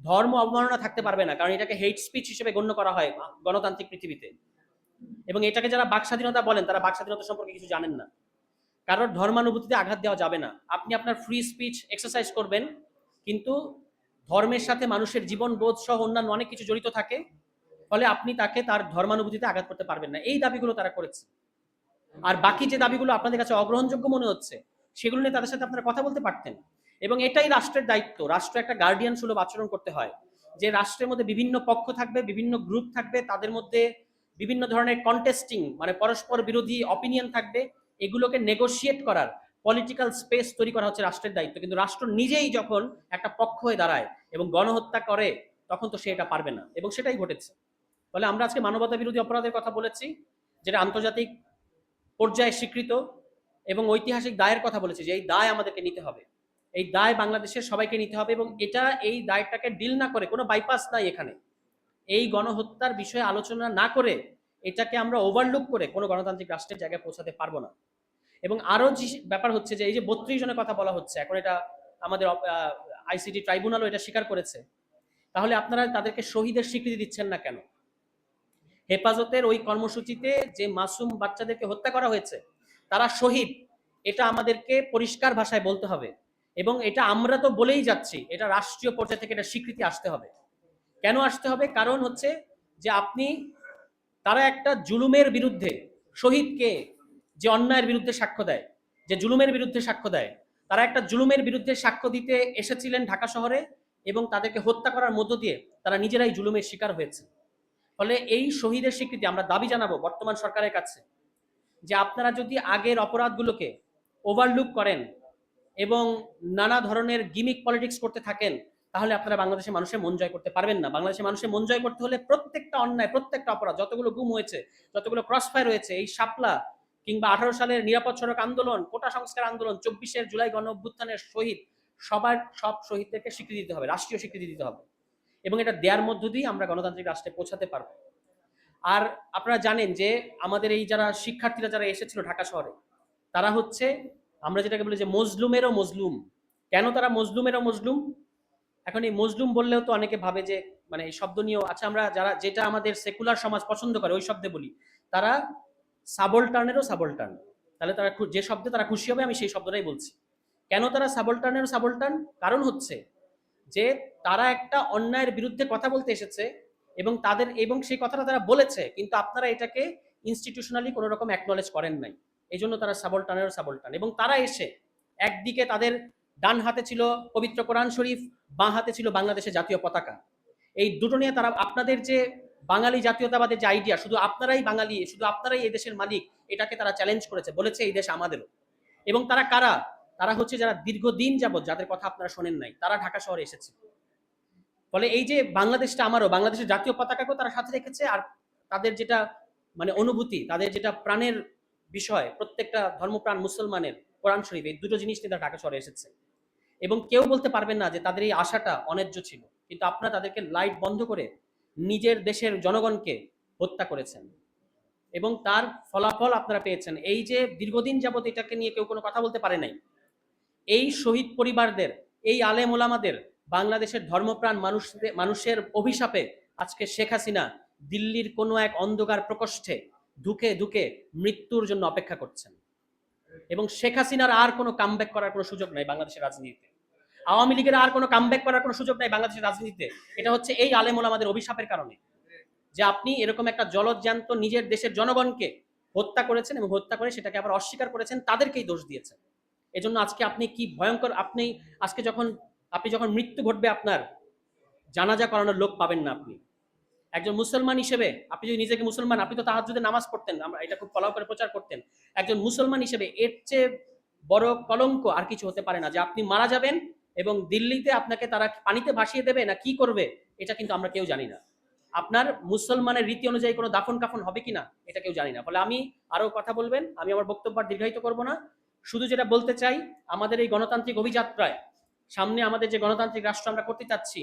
ধর্ম অবমাননা থাকতে পারবে না, কারণ এটাকে হেট স্পিচ হিসেবে গণ্য করা হয় গণতান্ত্রিক পৃথিবীতে। এবং এটাকে যারা বাক স্বাধীনতা বলেন তারা বাক স্বাধীনতা সম্পর্কে কিছু জানেন না। কারোর ধর্মানুভূতিতে আঘাত দেওয়া যাবে না। আপনি আপনার ফ্রি স্পিচ এক্সারসাইজ করবেন, কিন্তু ধর্মের সাথে মানুষের জীবন বোধ সহ অন্যান্য অনেক কিছু জড়িত থাকে, ফলে আপনি তাকে তার ধর্মানুভূতিতে আঘাত করতে পারবেন না। এই দাবিগুলো তারা করেছে। আর বাকি যে দাবিগুলো আপনাদের কাছে অগ্রহণযোগ্য মনে হচ্ছে, সেগুলো নিয়ে তাদের সাথে আপনারা কথা বলতে পারতেন। এবং এটাই রাষ্ট্রের দায়িত্ব। রাষ্ট্র একটা গার্ডিয়ান সুলভ আচরণ করতে হয়, যে রাষ্ট্রের মধ্যে বিভিন্ন পক্ষ থাকবে, বিভিন্ন গ্রুপ থাকবে, তাদের মধ্যে বিভিন্ন ধরনের কন্টেস্টিং মানে পরস্পর বিরোধী অপিনিয়ন থাকবে। এগুলোকে নেগোশিয়েট করার পলিটিক্যাল স্পেস তৈরি করা হচ্ছে রাষ্ট্রের দায়িত্ব। কিন্তু রাষ্ট্র নিজেই যখন একটা পক্ষ হয়ে দাঁড়ায় এবং গণহত্যা করে, তখন তো সে এটা পারবে না, এবং সেটাই ঘটেছে। ফলে আমরা আজকে মানবতা বিরোধী অপরাধের কথা বলেছি, যেটা আন্তর্জাতিক পর্যায়ে স্বীকৃত, এবং ঐতিহাসিক দায়ের কথা বলেছি, যে এই দায় আমাদেরকে নিতে হবে। এই দায় বাংলাদেশের সবাইকে নিতে হবে, এবং এটা এই দায়টাকে ডিল না করে, কোনো বাইপাস নাই এখানে। এই গণহত্যার বিষয়ে আলোচনা না করে, এটাকে আমরা ওভারলুক করে কোনো গণতান্ত্রিক রাষ্ট্রের জায়গায় পৌঁছাতে পারবো না। এবং আরো যে ব্যাপার হচ্ছে, যে এই যে 32 জনের কথা বলা হচ্ছে, এখন এটা আমাদের আইসিটি ট্রাইব্যুনালও এটা স্বীকার করেছে। তাহলে আপনারা তাদেরকে শহীদের স্বীকৃতি দিচ্ছেন না কেন? হেফাজতের ওই কর্মসূচিতে যে মাসুম বাচ্চাদেরকে হত্যা করা হয়েছে, তারা শহীদ, এটা আমাদেরকে পরিষ্কার ভাষায় বলতে হবে। এবং এটা আমরা তো বলেই যাচ্ছি, এটা রাষ্ট্রীয় পর্যায় থেকে এটা স্বীকৃতি আসতে হবে। কেন আসতে হবে? কারণ হচ্ছে যে আপনি, তারা একটা জুলুমের বিরুদ্ধে, শহীদকে যে অন্যায়ের বিরুদ্ধে সাক্ষ্য দেয়, যে জুলুমের বিরুদ্ধে সাক্ষ্য দেয়, তারা একটা জুলুমের বিরুদ্ধে সাক্ষ্য দিতে এসেছিলেন ঢাকা শহরে, এবং তাদেরকে হত্যা করার মধ্য দিয়ে তারা নিজেরাই জুলুমের শিকার হয়েছে। ফলে এই শহীদের স্বীকৃতি আমরা দাবি জানাবো বর্তমান সরকারের কাছে, যে আপনারা যদি আগের অপরাধগুলোকে ওভারলুক করেন এবং নানা ধরনের গিমিক পলিটিক্স করতে থাকেন, তাহলে আপনারা বাংলাদেশের মানুষের মন জয় করতে পারবেন না। বাংলাদেশের মানুষের মন জয় করতে হলে প্রত্যেকটা অন্যায়, প্রত্যেকটা অপরাধ, যতগুলো গুম হয়েছে, যতগুলো ক্রসফায়ার হয়েছে, এই শাপলা কিংবা 18 সালের নিরাপদ সড়ক আন্দোলন, কোটা সংস্কার আন্দোলন, 24 জুলাই গণ অভ্যুত্থানের শহীদ, সব শহীদদেরকে স্বীকৃতি দিতে হবে, রাষ্ট্রীয় স্বীকৃতি দিতে হবে। এবং এটা দেওয়ার মধ্য দিয়ে আমরা গণতান্ত্রিক রাষ্ট্রে পৌঁছাতে পারবো। আর আপনারা জানেন যে আমাদের এই যারা শিক্ষার্থীরা যারা এসেছিল ঢাকা শহরে, তারা হচ্ছে, আমরা যেটাকে বলি যে মজলুমেরও মজলুম। কেন তারা মজলুমেরও মজলুম? এখন এই মজলুম বললেও তো অনেকে ভাবে যে মানে এই শব্দ নিয়েও, আচ্ছা আমরা যারা, যেটা আমাদের সেকুলার সমাজ পছন্দ করে ওই শব্দে বলি, তারা সাবলটার্নেরও সাবলটার্ন। তাহলে তারা যে শব্দে তারা খুশি হবে, আমি সেই শব্দটাই বলছি। কেন তারা সাবলটার্নেরও সাবলটার্ন? কারণ হচ্ছে যে তারা একটা অন্যায়ের বিরুদ্ধে কথা বলতে এসেছে, এবং সেই কথাটা তারা বলেছে, কিন্তু আপনারা এটাকে ইনস্টিটিউশনালি কোনো রকম অ্যাকনলেজ করেন নাই। এই জন্য তারা সাবলটার্নেরও সাবলটার্ন। এবং তারা এসে একদিকে তাদের ডান হাতে ছিল পবিত্র কোরআন শরীফ, বাঁ হাতে ছিল বাংলাদেশের জাতীয় পতাকা। এই দুটো নিয়ে তারা আপনাদের যে বাঙালি জাতীয়তাবাদের যে আইডিয়া, শুধু আপনারাই বাঙালি, শুধু আপনারাই এই দেশের মালিক, এটাকে তারা চ্যালেঞ্জ করেছে, বলেছে এই দেশ আমাদেরও। এবং তারা কারা? তারা হচ্ছে যারা দীর্ঘদিন যাবত, যাদের কথা আপনারা শোনেন নাই, তারা ঢাকা শহরে এসেছে। ফলে এই যে বাংলাদেশটা আমারও, বাংলাদেশের জাতীয় পতাকাকেও তারা সাথে রেখেছে। আর তাদের যেটা মানে অনুভূতি, তাদের যেটা প্রাণের বিষয়, প্রত্যেকটা ধর্মপ্রাণ মুসলমানের কোরআন শরীফ, এই দুটো জিনিস নিয়ে তারা ঢাকা শহরে এসেছে। এবং কেউ বলতে পারবেন না যে তাদের এই আশাটা অন্যায্য ছিল। কিন্তু আপনারা তাদেরকে লাইট বন্ধ করে নিজের দেশের জনগণকে হত্যা করেছেন, এবং তার ফলাফল আপনারা পেয়েছেন। এই যে দীর্ঘদিন যাবত এটাকে নিয়ে কেউ কোনো কথা বলতে পারে নাই, এই শহীদ পরিবারদের, এই আলেম ওলামাদের, বাংলাদেশের ধর্মপ্রাণ মানুষের অভিশাপে আজকে শেখ হাসিনা দিল্লির কোনো এক অন্ধকার প্রকোষ্ঠে ধুকে ধুকে মৃত্যুর জন্য অপেক্ষা করছেন। এবং শেখ হাসিনার আর কোনো কামব্যাক করার কোনো সুযোগ নাই বাংলাদেশের রাজনীতিতে। আওয়ামী লীগের আর কোনো কামব্যাক করার কোনো সুযোগ নাই বাংলাদেশের রাজনীতিতে। এটা হচ্ছে এই আলেম ওলামাদের অভিশাপের কারণে, যে আপনি এরকম একটা জলজ্যান্ত নিজের দেশের জনগণকে হত্যা করেছেন, এবং হত্যা করে সেটাকে আবার অস্বীকার করেছেন, তাদেরকেই দোষ দিয়েছেন। এজন্য আজকে আপনি কি ভয়ঙ্কর, আজকে যখন মৃত্যু ঘটবে, আপনার জানাজা করানোর লোক পাবেন না। আপনি একজন মুসলমান হিসেবে, আপনি যদি নিজেকে মুসলমান, আপনি তো তাহাজ্জুদে নামাজ পড়তেন, আমরা এটা খুব ফলো করে প্রচার করতেন। একজন মুসলমান হিসেবে এর চেয়ে বড় কলঙ্ক আর কিছু হতে পারে না, যে আপনি মারা যাবেন এবং দিল্লিতে আপনাকে তারা পানিতে ভাসিয়ে দেবে না কি করবে, এটা কিন্তু আমরা কেউ জানি না। আপনার মুসলমানের রীতি অনুযায়ী কোনো দাফন কাফন হবে কিনা, এটা কেউ জানি না। ফলে আমি আরো কথা বলবেন, আমি আমার বক্তব্য দীর্ঘায়িত করব না। শুধু যেটা বলতে চাই, আমাদের এই গণতান্ত্রিক অভিযাত্রায় সামনে আমাদের যে গণতান্ত্রিক রাষ্ট্র আমরা করতে চাচ্ছি,